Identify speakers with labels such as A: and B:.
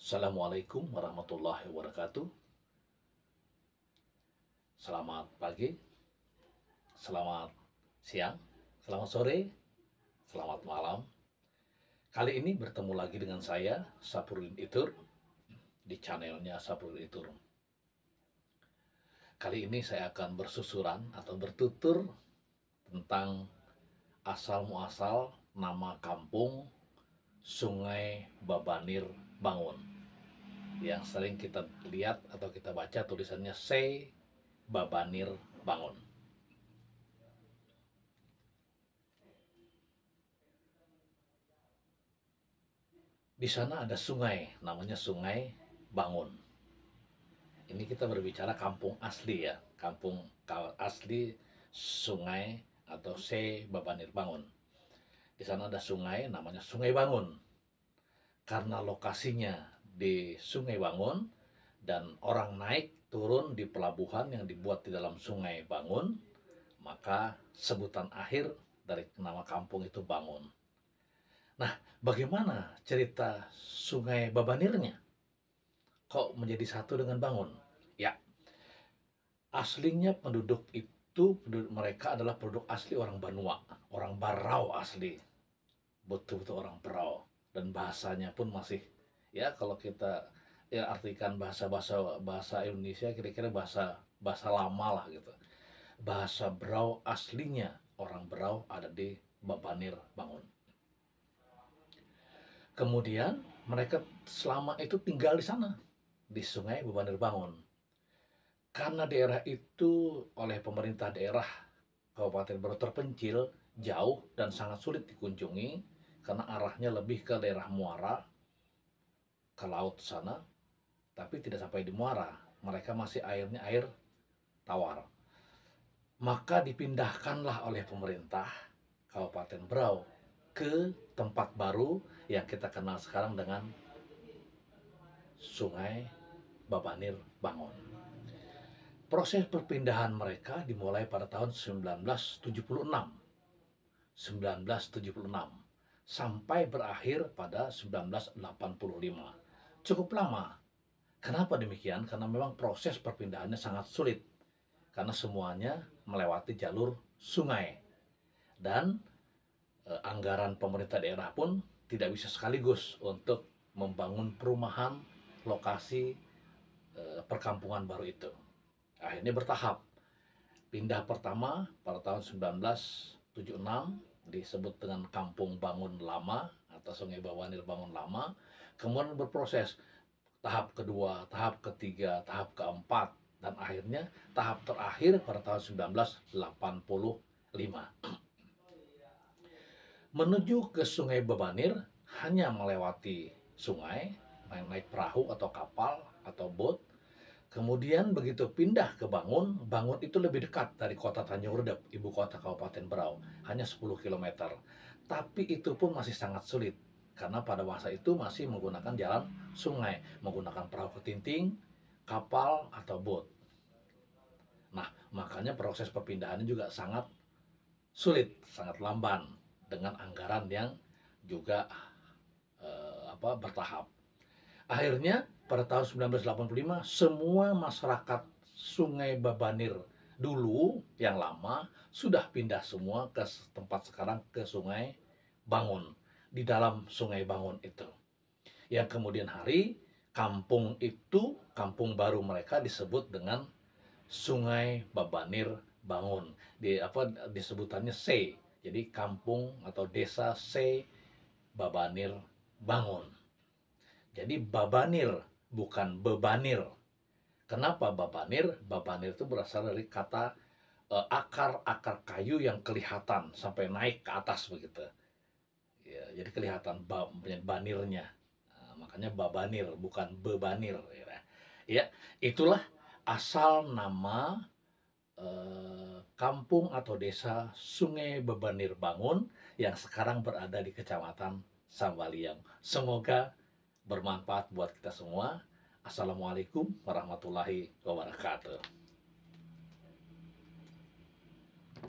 A: Assalamualaikum warahmatullahi wabarakatuh. Selamat pagi, selamat siang, selamat sore, selamat malam. Kali ini bertemu lagi dengan saya, Sapurudin Itur, di channelnya Sapurudin Itur. Kali ini saya akan bersusuran atau bertutur tentang asal-muasal nama kampung Sungai Babanir Bangun, yang sering kita lihat atau kita baca tulisannya Se Babanir Bangun. Di sana ada sungai, namanya Sungai Bangun. Ini kita berbicara kampung asli ya, kampung asli sungai atau Se Babanir Bangun. Di sana ada sungai, namanya Sungai Bangun. Karena lokasinya di Sungai Bangun dan orang naik turun di pelabuhan yang dibuat di dalam Sungai Bangun, maka sebutan akhir dari nama kampung itu Bangun. Nah, bagaimana cerita Sungai Babanirnya? Kok menjadi satu dengan Bangun? Ya, aslinya penduduk mereka adalah penduduk asli orang Banua, orang Barau asli, betul-betul orang Barau, dan bahasanya pun masih, ya kalau kita ya artikan bahasa Indonesia, kira-kira bahasa lama lah gitu. Bahasa Berau aslinya orang Berau ada di Babanir Bangun. Kemudian mereka selama itu tinggal di sana, di Sungai Babanir Bangun. Karena daerah itu oleh pemerintah daerah Kabupaten Berau terpencil, jauh dan sangat sulit dikunjungi karena arahnya lebih ke daerah Muara, ke laut sana, tapi tidak sampai di Muara. Mereka masih airnya air tawar. Maka dipindahkanlah oleh pemerintah Kabupaten Berau ke tempat baru yang kita kenal sekarang dengan Sungai Babanir Bangun. Proses perpindahan mereka dimulai pada tahun 1976 sampai berakhir pada 1985. Cukup lama. Kenapa demikian? Karena memang proses perpindahannya sangat sulit, karena semuanya melewati jalur sungai dan anggaran pemerintah daerah pun tidak bisa sekaligus untuk membangun perumahan lokasi perkampungan baru itu. Akhirnya bertahap. Pindah pertama pada tahun 1976 disebut dengan Kampung Bangun Lama atau Sungai Babanir Bangun Lama. Kemudian berproses tahap kedua, tahap ketiga, tahap keempat, dan akhirnya tahap terakhir pada tahun 1985. Menuju ke Sungai Babanir hanya melewati sungai, naik perahu atau kapal atau bot. Kemudian begitu pindah ke Bangun, Bangun itu lebih dekat dari kota Tanjung Redep, ibu kota Kabupaten Berau, hanya 10 km. Tapi itu pun masih sangat sulit, karena pada masa itu masih menggunakan jalan sungai, menggunakan perahu ketinting, kapal, atau bot. Nah, makanya proses perpindahannya juga sangat sulit, sangat lamban, dengan anggaran yang juga bertahap. Akhirnya pada tahun 1985 semua masyarakat Sungai Babanir dulu yang lama sudah pindah semua ke tempat sekarang, ke Sungai Bangun, di dalam Sungai Bangun itu. Yang kemudian hari kampung itu, kampung baru mereka disebut dengan Sungai Babanir Bangun. Disebutannya Se. Jadi kampung atau desa Se Babanir Bangun. Jadi Babanir, bukan Bebanir. Kenapa Babanir? Babanir itu berasal dari kata akar-akar kayu yang kelihatan sampai naik ke atas begitu. Ya, jadi kelihatan banirnya. Nah, makanya Babanir, bukan Bebanir. Ya, itulah asal nama kampung atau desa Sungai Babanir Bangun yang sekarang berada di Kecamatan Sambaliang. Semoga bermanfaat buat kita semua. Assalamualaikum warahmatullahi wabarakatuh.